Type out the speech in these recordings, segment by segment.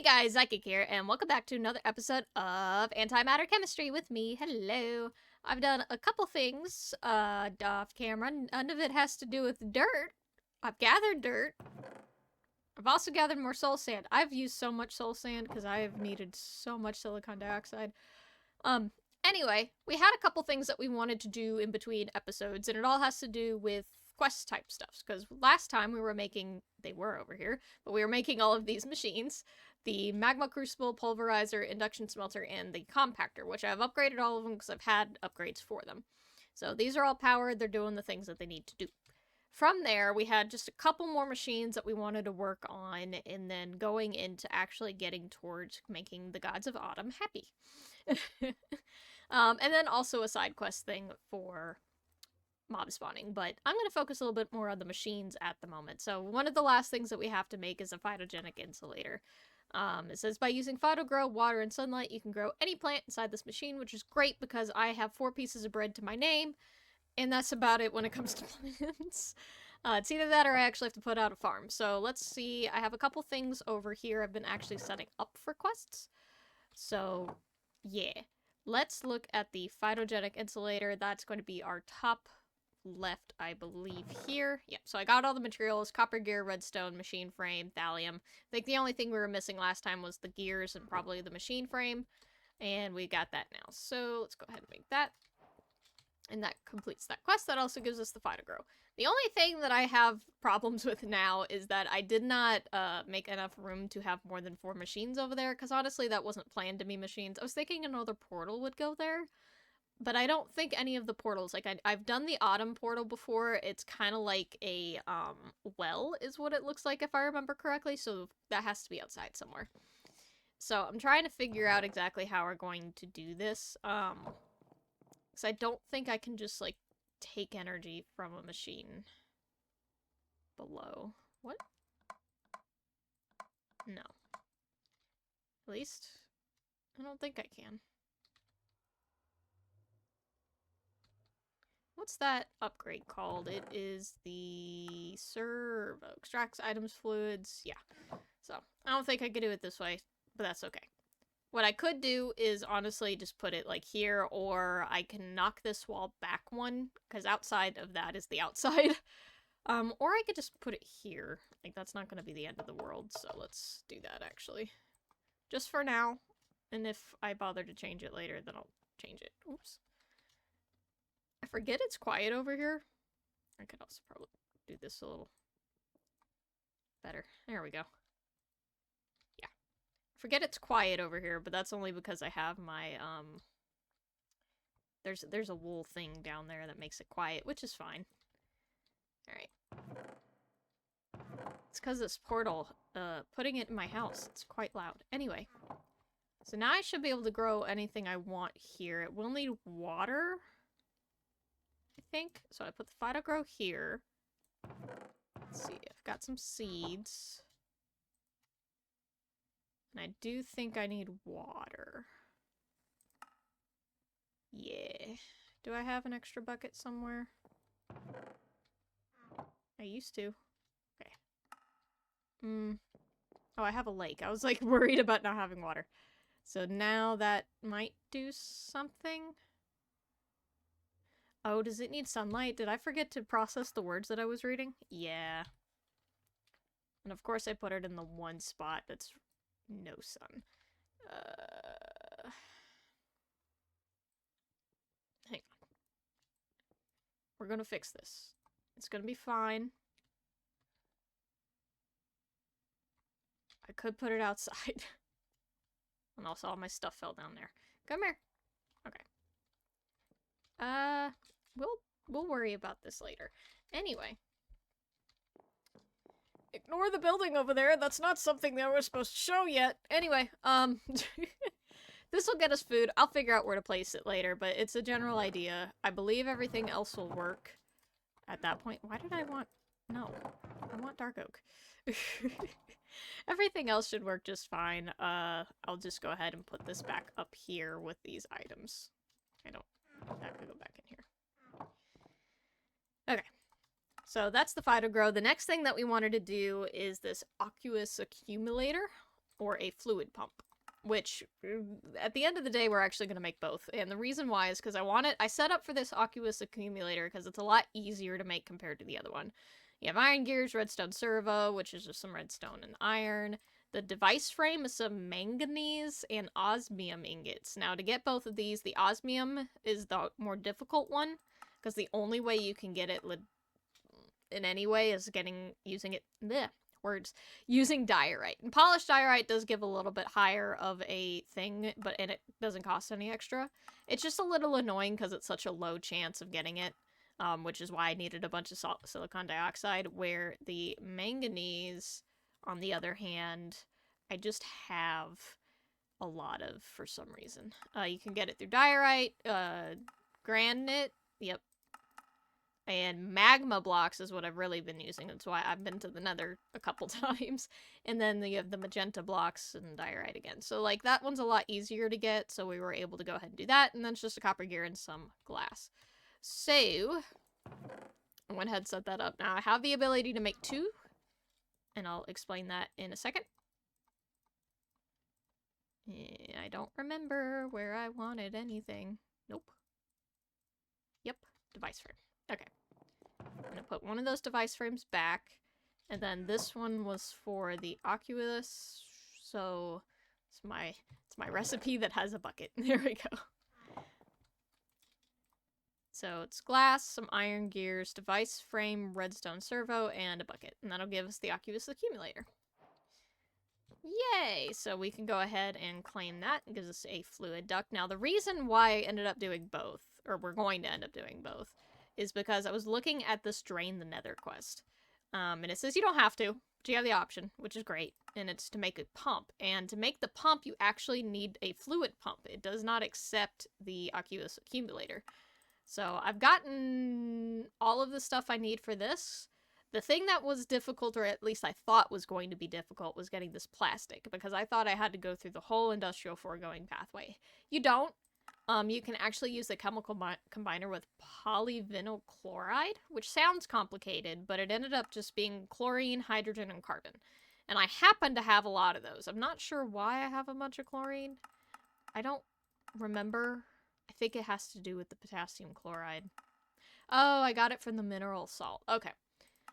guys, Psychic here, and welcome back to another episode of Antimatter Chemistry with me. Hello. I've done a couple things off camera. None of it has to do with dirt. I've gathered dirt. I've also gathered more soul sand. I've used so much soul sand because I have needed so much silicon dioxide. Anyway, we had a couple things that we wanted to do in between episodes, and it all has to do with quest type stuff, because last time we were making, they were over here, but we were making all of these machines, the magma crucible, pulverizer, induction smelter, and the compactor, which I've upgraded all of them because I've had upgrades for them. So these are all powered, they're doing the things that they need to do. From there, we had just a couple more machines that we wanted to work on, and then going into actually getting towards making the gods of autumn happy. And then also a side quest thing for mob spawning, but I'm going to focus a little bit more on the machines at the moment. So one of the last things that we have to make is a phytogenic insulator. It says by using phytogrow, water, and sunlight, you can grow any plant inside this machine, which is great because I have 4 pieces of bread to my name, and that's about it when it comes to plants. It's either that or I actually have to put out a farm. So let's see, I have a couple things over here I've been actually setting up for quests. So, yeah. Let's look at the phytogenic insulator. That's going to be our top left, I believe, here. Yep, so I got all the materials: copper gear, redstone, machine frame, thallium. I think the only thing we were missing last time was the gears and probably the machine frame, and we got that now. So let's go ahead and make that. And that completes that quest. That also gives us the phytogrow. The only thing that I have problems with now is that I did not make enough room to have more than 4 machines over there, because honestly that wasn't planned to be machines. I was thinking another portal would go there, but I don't think any of the portals, like I've done the autumn portal before. It's kind of like a well is what it looks like if I remember correctly, so that has to be outside somewhere. So I'm trying to figure out exactly how we're going to do this, because I don't think I can just like take energy from a machine below. What? No. At least I don't think I can. What's that upgrade called? It is the servo. Extracts items, fluids. Yeah. So, I don't think I could do it this way, but that's okay. What I could do is honestly just put it like here, or I can knock this wall back one, because outside of that is the outside. Or I could just put it here. Like, that's not going to be the end of the world, so let's do that actually. Just for now, and if I bother to change it later, then I'll change it. Oops. I forget it's quiet over here. I could also probably do this a little better. There we go. Yeah. Forget it's quiet over here, but that's only because I have my, there's a wool thing down there that makes it quiet, which is fine. Alright. It's because this portal, putting it in my house, it's quite loud. Anyway. So now I should be able to grow anything I want here. It will need water, I think. So I put the phytogrow here. Let's see, I've got some seeds. And I do think I need water. Yeah. Do I have an extra bucket somewhere? I used to. Okay. Oh, I have a lake. I was like worried about not having water. So now that might do something. Oh, does it need sunlight? Did I forget to process the words that I was reading? Yeah. And of course I put it in the one spot that's no sun. Hang on. We're gonna fix this. It's gonna be fine. I could put it outside. And also all my stuff fell down there. Come here. Okay. We'll worry about this later. Anyway. Ignore the building over there. That's not something that we're supposed to show yet. Anyway, this will get us food. I'll figure out where to place it later, but it's a general idea. I believe everything else will work at that point. Why did I want... No. I want dark oak. Everything else should work just fine. I'll just go ahead and put this back up here with these items. That could go back in here. Okay. So that's the phytogrow. The next thing that we wanted to do is this aqueous accumulator. or a fluid pump. Which, at the end of the day, we're actually going to make both. And the reason why is because I set up for this aqueous accumulator because it's a lot easier to make compared to the other one. You have iron gears, redstone servo, which is just some redstone and iron. The device frame is some manganese and osmium ingots. Now, to get both of these, the osmium is the more difficult one, because the only way you can get it in any way is using it. Bleh, words. Using diorite. And polished diorite does give a little bit higher of a thing, and it doesn't cost any extra. It's just a little annoying because it's such a low chance of getting it. Which is why I needed a bunch of silicon dioxide, where the manganese, on the other hand, I just have a lot of for some reason. You can get it through diorite, granite, yep. And magma blocks is what I've really been using. That's why I've been to the nether a couple times. And then you have the magenta blocks and diorite again. So, like, that one's a lot easier to get, so we were able to go ahead and do that. And then it's just a copper gear and some glass. So, I went ahead and set that up. Now, I have the ability to make 2, and I'll explain that in a second. I don't remember where I wanted anything. Nope. Yep, device frame. Okay. I'm gonna put one of those device frames back, and then this one was for the Oculus, so it's my recipe that has a bucket. There we go. So it's glass, some iron gears, device frame, redstone servo, and a bucket. And that'll give us the Oculus accumulator. Yay! So we can go ahead and claim that. It gives us a fluid duct. Now, the reason why I ended up doing both, or we're going to end up doing both, is because I was looking at this Drain the Nether quest. And it says you don't have to, but you have the option, which is great. And it's to make a pump. And to make the pump, you actually need a fluid pump. It does not accept the Oculus accumulator. So I've gotten all of the stuff I need for this. The thing that was difficult, or at least I thought was going to be difficult, was getting this plastic, because I thought I had to go through the whole industrial foregoing pathway. You don't. You can actually use the chemical combiner with polyvinyl chloride, which sounds complicated, but it ended up just being chlorine, hydrogen, and carbon. And I happen to have a lot of those. I'm not sure why I have a bunch of chlorine. I don't remember. I think it has to do with the potassium chloride. Oh, I got it from the mineral salt. Okay.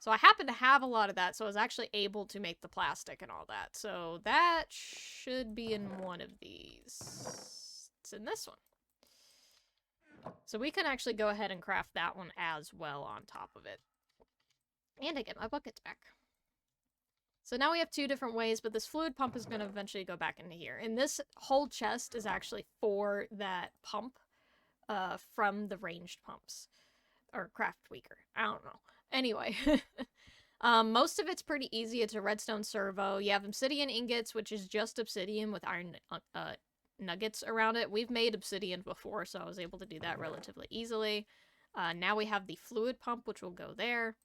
So I happen to have a lot of that, so I was actually able to make the plastic and all that. So that should be in one of these. It's in this one. So we can actually go ahead and craft that one as well on top of it. And I get my buckets back. So now we have 2 different ways, but this fluid pump is going to eventually go back into here. And this whole chest is actually for that pump from the ranged pumps. Or craft tweaker. I don't know. Anyway. Most of it's pretty easy. It's a redstone servo. You have obsidian ingots, which is just obsidian with iron nuggets around it. We've made obsidian before, so I was able to do that relatively easily. Now we have the fluid pump, which will go there.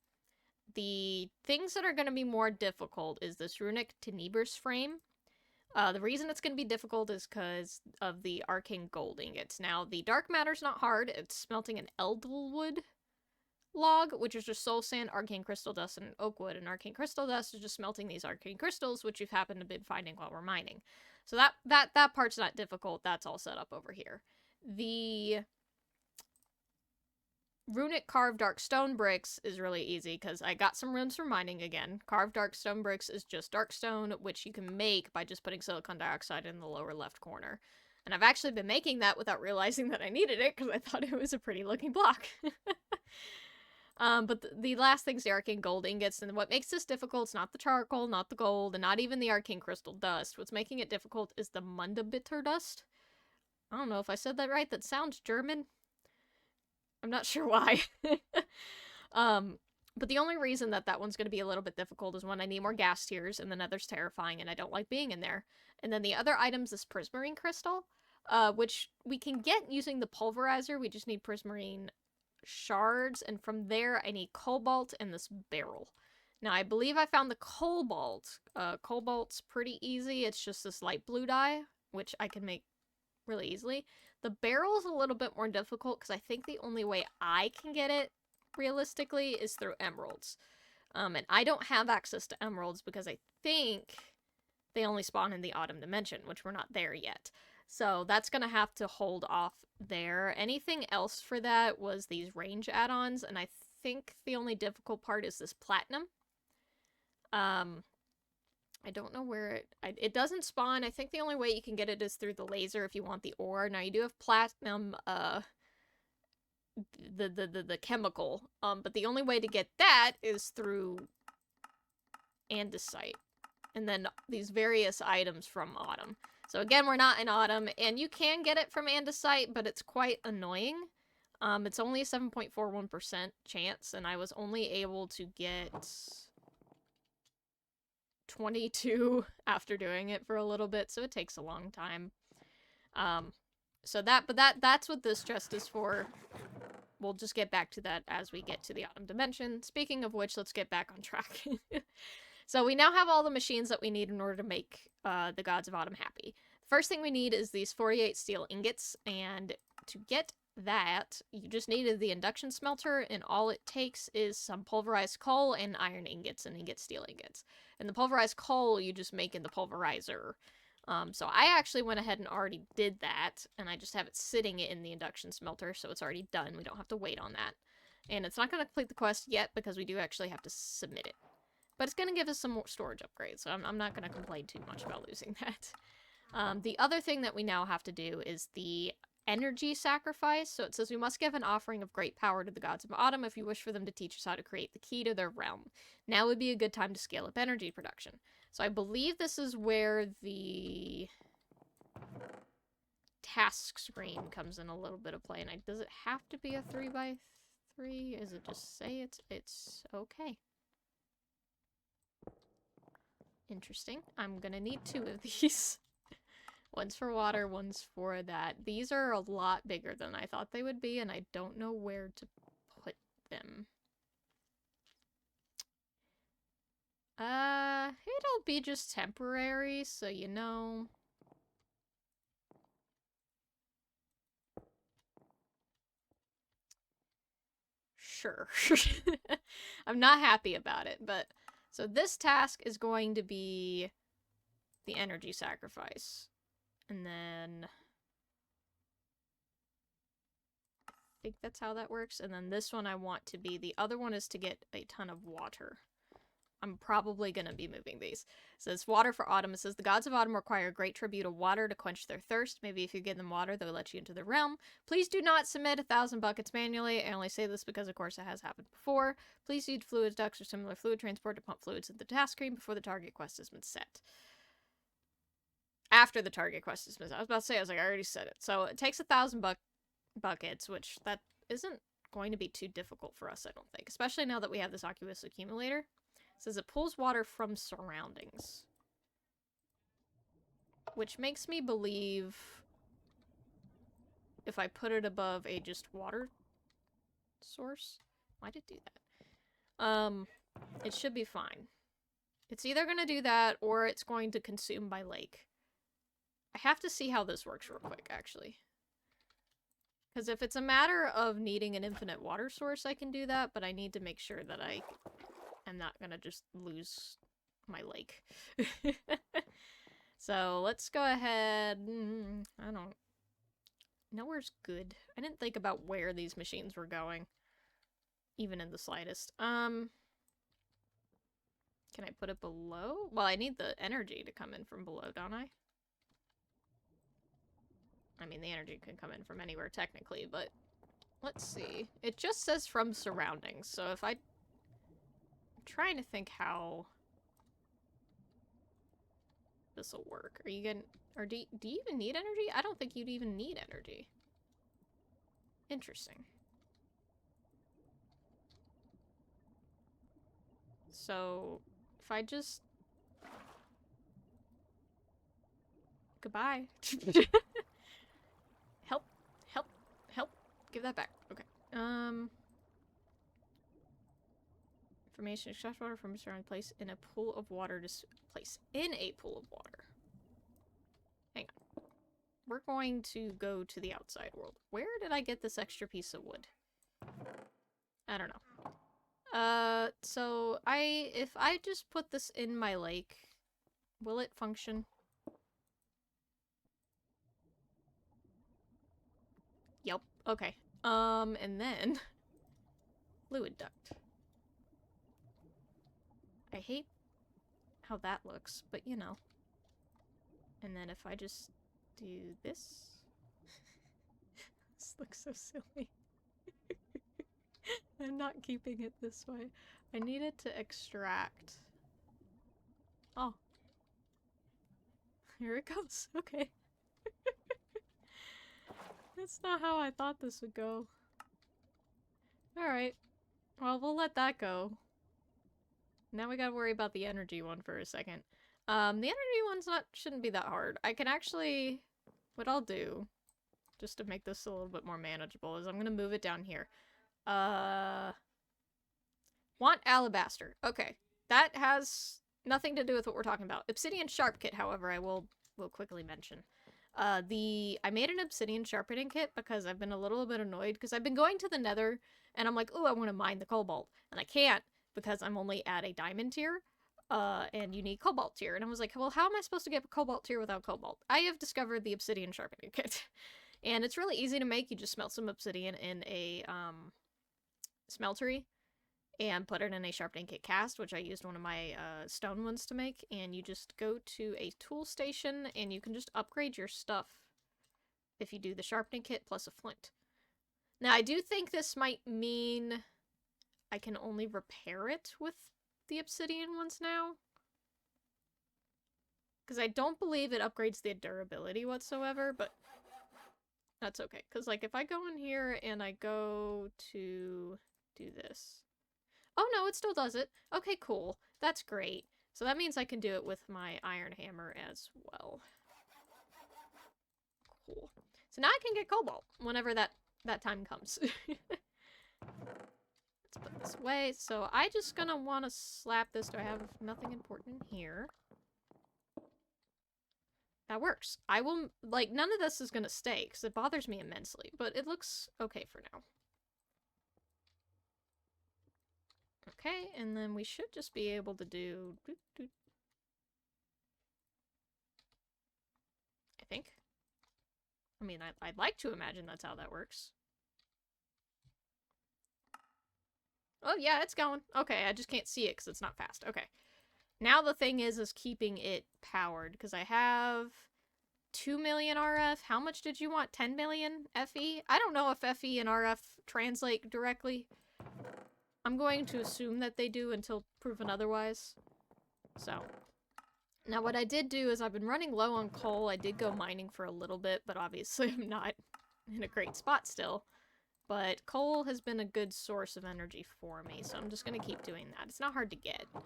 The things that are going to be more difficult is this runic Tenebris frame. The reason it's going to be difficult is because of the arcane gold ingots. Now, the dark matter's not hard. It's smelting an eldlewood log, which is just soul sand, arcane crystal dust, and oak wood. And arcane crystal dust is just smelting these arcane crystals, which you've happened to be finding while we're mining. So that part's not difficult. That's all set up over here. The runic carved dark stone bricks is really easy because I got some runes for mining again. Carved dark stone bricks is just dark stone, which you can make by just putting silicon dioxide in the lower left corner. And I've actually been making that without realizing that I needed it because I thought it was a pretty looking block. But the last thing's the arcane gold ingots, and what makes this difficult is not the charcoal, not the gold, and not even the arcane crystal dust. What's making it difficult is the mundabitter dust. I don't know if I said that right. That sounds German. I'm not sure why. But the only reason that one's going to be a little bit difficult is when I need more gas tiers, and the nether's terrifying, and I don't like being in there. And then the other item's this prismarine crystal, which we can get using the pulverizer. We just need prismarine shards, and from there I need cobalt and this barrel. Now, I believe I found the cobalt. Cobalt's pretty easy. It's just this light blue dye, which I can make really easily. The barrel's a little bit more difficult because I think the only way I can get it realistically is through emeralds. And I don't have access to emeralds because I think they only spawn in the autumn dimension, which we're not there yet. So that's going to have to hold off there. Anything else for that was these range add-ons, and I think the only difficult part is this platinum. I don't know where it doesn't spawn. I think the only way you can get it is through the laser if you want the ore. Now you do have platinum, the chemical, but the only way to get that is through andesite, and then these various items from Autumn. So again, we're not in Autumn, and you can get it from andesite, but it's quite annoying. It's only a 7.41% chance, and I was only able to get 22 after doing it for a little bit, so it takes a long time. That's what this chest is for. We'll just get back to that as we get to the Autumn Dimension. Speaking of which, let's get back on track. So we now have all the machines that we need in order to make the Gods of Autumn happy. The first thing we need is these 48 steel ingots, and to get that, you just needed the induction smelter, and all it takes is some pulverized coal and iron ingots and steel ingots. And the pulverized coal you just make in the pulverizer. So I actually went ahead and already did that, and I just have it sitting in the induction smelter, so it's already done. We don't have to wait on that. And it's not going to complete the quest yet, because we do actually have to submit it. But it's going to give us some more storage upgrades, so I'm not going to complain too much about losing that. The other thing that we now have to do is the energy sacrifice. So it says we must give an offering of great power to the Gods of Autumn if you wish for them to teach us how to create the key to their realm. Now would be a good time to scale up energy production. So I believe this is where the task screen comes in a little bit of play. And does it have to be a 3x3? Is it just say it's okay? Interesting. I'm gonna need 2 of these. One's for water, one's for that. These are a lot bigger than I thought they would be, and I don't know where to put them. It'll be just temporary, so you know. Sure. I'm not happy about it, but... So this task is going to be the energy sacrifice. And then... I think that's how that works. And then this one I want to be... The other one is to get a ton of water. I'm probably going to be moving these. It says water for Autumn. It says the Gods of Autumn require a great tribute of water to quench their thirst. Maybe if you give them water, they'll let you into the realm. Please do not submit 1,000 buckets manually. I only say this because, of course, it has happened before. Please use fluid ducts or similar fluid transport to pump fluids into the task screen before the target quest has been set. After the target quest has been set. I was about to say, I was like, I already said it. So it takes 1,000 buckets, which that isn't going to be too difficult for us, I don't think. Especially now that we have this Oculus accumulator. It says it pulls water from surroundings. Which makes me believe if I put it above a just water source. Why did it do that? It should be fine. It's either going to do that or it's going to consume by lake. I have to see how this works real quick, actually. Because if it's a matter of needing an infinite water source, I can do that, but I need to make sure that I'm not gonna just lose my lake. So let's go ahead. I don't... Nowhere's good. I didn't think about where these machines were going. Even in the slightest. Can I put it below? Well, I need the energy to come in from below, don't I? I mean, the energy can come in from anywhere, technically, but... Let's see. It just says from surroundings, so if I... trying to think how this will work. Are you gonna... Or do you even need energy? I don't think you'd even need energy. Interesting. So, if I just... Goodbye. Help. Help. Help. Give that back. Okay. Information, extract water from a surrounding place in a pool of water to place in a pool of water. Hang on. We're going to go to the outside world. Where did I get this extra piece of wood? I don't know. So if I just put this in my lake, Will it function? Yep. Okay. And then fluid duct. I hate how that looks, but you know. And then if I just do this... This looks so silly. I'm not keeping it this way. I need it to extract. Oh. Here it goes. Okay. That's not how I thought this would go. Alright. Well, we'll let that go. Now we gotta worry about the energy one for a second. The energy one's shouldn't be that hard. I can actually... What I'll do, just to make this a little bit more manageable, is I'm gonna move it down here. Want alabaster. Okay. That has nothing to do with what we're talking about. Obsidian sharp kit, however, I will quickly mention. I made an obsidian sharpening kit because I've been a little bit annoyed because I've been going to the nether and I'm like, oh, I want to mine the cobalt. And I can't because I'm only at a diamond tier. And you need cobalt tier. And I was like, well, how am I supposed to get cobalt tier without cobalt? I have discovered the obsidian sharpening kit. And it's really easy to make. You just smelt some obsidian in a, smeltery and put it in a sharpening kit cast, which I used one of my, stone ones to make. And you just go to a tool station and you can just upgrade your stuff if you do the sharpening kit plus a flint. Now, I do think this might mean I can only repair it with the obsidian ones now. Because I don't believe it upgrades the durability whatsoever, but that's okay. Because, like, if I go in here and I go to do this... Oh, no, it still does it. Okay, cool. That's great. So that means I can do it with my iron hammer as well. Cool. So now I can get cobalt whenever that time comes. Let's put this away. So I just gonna want to slap this. Do I have nothing important here? That works. I will, like, none of this is gonna stay because it bothers me immensely, but it looks okay for now. Okay, and then we should just be able to do... I think. I mean, I'd like to imagine that's how that works. Oh, yeah, it's going. Okay, I just can't see it because it's not fast. Okay. Now the thing is keeping it powered, because I have 2 million RF. How much did you want? 10 million FE? I don't know if FE and RF translate directly. I'm going to assume that they do until proven otherwise. So. Now what I did do is I've been running low on coal. I did go mining for a little bit, but obviously I'm not in a great spot still. But coal has been a good source of energy for me, so I'm just going to keep doing that. It's not hard to get. So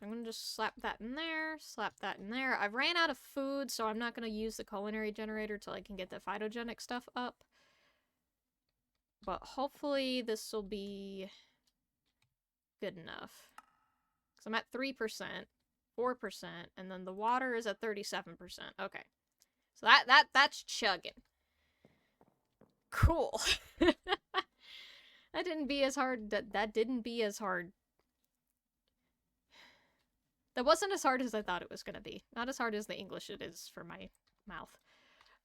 I'm going to just slap that in there, slap that in there. I've ran out of food, so I'm not going to use the culinary generator till I can get the phytogenic stuff up. But hopefully this will be good enough. Because I'm at 3%, 4%, and then the water is at 37%. Okay. So that's chugging. Cool. That didn't be as hard. That didn't be as hard. That wasn't as hard as I thought it was going to be. Not as hard as the English it is for my mouth.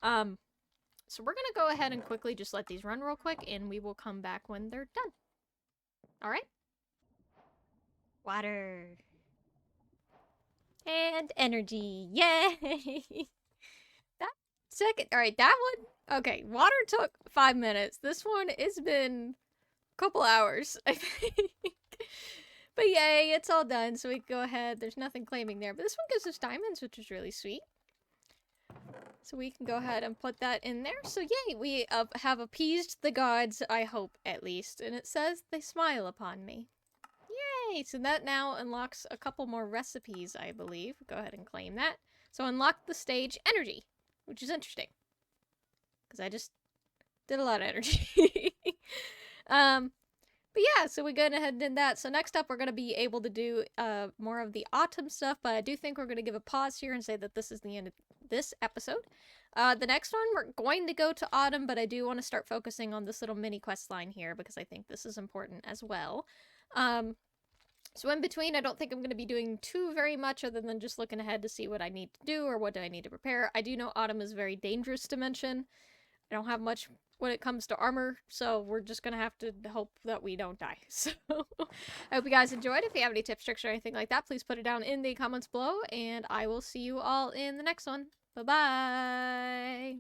So we're going to go ahead and quickly just let these run real quick, and we will come back when they're done. Alright? Water. And energy. Yay! That second... Alright, that one... Okay, water took 5 minutes. This one, it's been a couple hours, I think. But yay, it's all done, so we can go ahead. There's nothing claiming there. But this one gives us diamonds, which is really sweet. So we can go ahead and put that in there. So yay, we have appeased the gods, I hope, at least. And it says they smile upon me. Yay! So that now unlocks a couple more recipes, I believe. Go ahead and claim that. So unlock the stage energy, which is interesting. Because I just did a lot of energy. But yeah, so we go ahead and did that. So next up, we're going to be able to do more of the Atum stuff. But I do think we're going to give a pause here and say that this is the end of this episode. The next one, we're going to go to Atum, but I do want to start focusing on this little mini quest line here because I think this is important as well. So in between, I don't think I'm going to be doing too very much other than just looking ahead to see what I need to do or what do I need to prepare. I do know Autumn is a very dangerous dimension. I don't have much when it comes to armor, so we're just gonna have to hope that we don't die. So, I hope you guys enjoyed. If you have any tips, tricks, or anything like that, please put it down in the comments below, and I will see you all in the next one. Bye-bye!